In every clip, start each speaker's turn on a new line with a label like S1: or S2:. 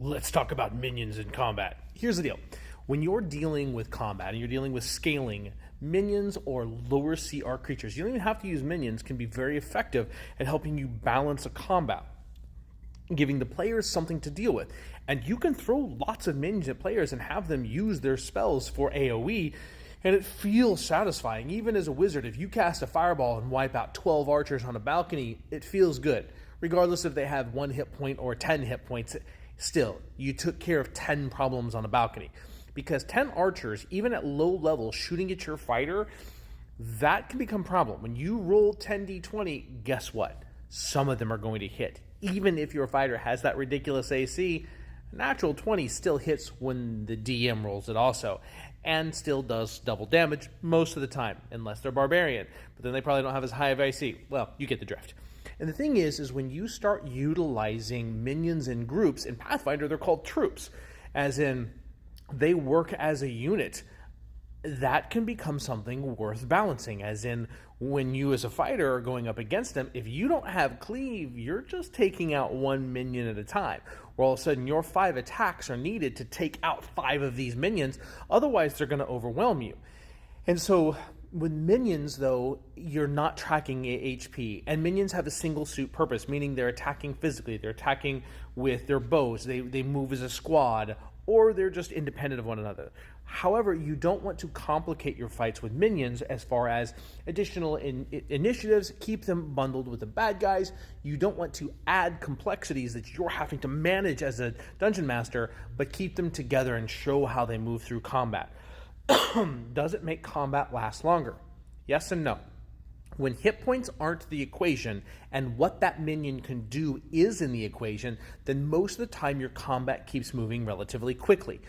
S1: Let's talk about minions in combat. Here's the deal. When you're dealing with combat and you're dealing with scaling, minions or lower CR creatures, you don't even have to use minions, can be very effective at helping you balance a combat, giving the players something to deal with. And you can throw lots of minions at players and have them use their spells for AoE, and it feels satisfying. Even as a wizard, if you cast a fireball and wipe out 12 archers on a balcony, it feels good. Regardless if they have 1 hit point or 10 hit points, still, you took care of 10 problems on a balcony. Because 10 archers, even at low level, shooting at your fighter, that can become a problem. When you roll 10d20, guess what? Some of them are going to hit. Even if your fighter has that ridiculous AC, natural 20 still hits when the DM rolls it also, and still does double damage most of the time, unless they're barbarian. But then they probably don't have as high of AC. Well, you get the drift. And the thing is when you start utilizing minions in groups, in Pathfinder they're called troops, as in they work as a unit. That can become something worth balancing, as in when you as a fighter are going up against them, if you don't have cleave, you're just taking out 1 minion at a time, where all of a sudden your 5 attacks are needed to take out 5 of these minions, otherwise they're going to overwhelm you. And so with minions, though, you're not tracking HP, and minions have a single suit purpose, meaning they're attacking physically, they're attacking with their bows, they move as a squad, or they're just independent of one another. However, you don't want to complicate your fights with minions as far as additional initiatives, keep them bundled with the bad guys. You don't want to add complexities that you're having to manage as a dungeon master, but keep them together and show how they move through combat. Does it make combat last longer? Yes and no. When hit points aren't the equation and what that minion can do is in the equation, then most of the time your combat keeps moving relatively quickly.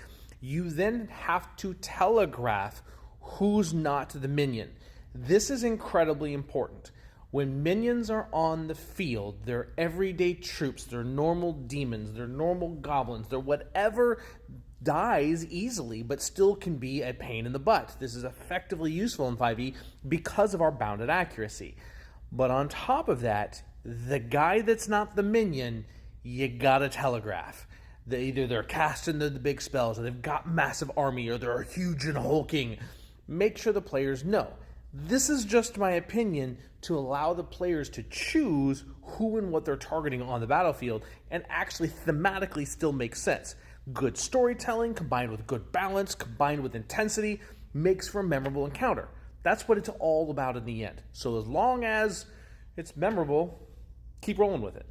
S1: You then have to telegraph who's not the minion. This is incredibly important. When minions are on the field, they're everyday troops, they're normal demons, they're normal goblins, they're whatever dies easily but still can be a pain in the butt. This is effectively useful in 5e because of our bounded accuracy. But on top of that, the guy that's not the minion, you gotta telegraph. Either they're casting the big spells, or they've got massive army, or they're huge and hulking. Make sure the players know. This is just my opinion to allow the players to choose who and what they're targeting on the battlefield and actually thematically still makes sense. Good storytelling combined with good balance, combined with intensity, makes for a memorable encounter. That's what it's all about in the end. So as long as it's memorable, keep rolling with it.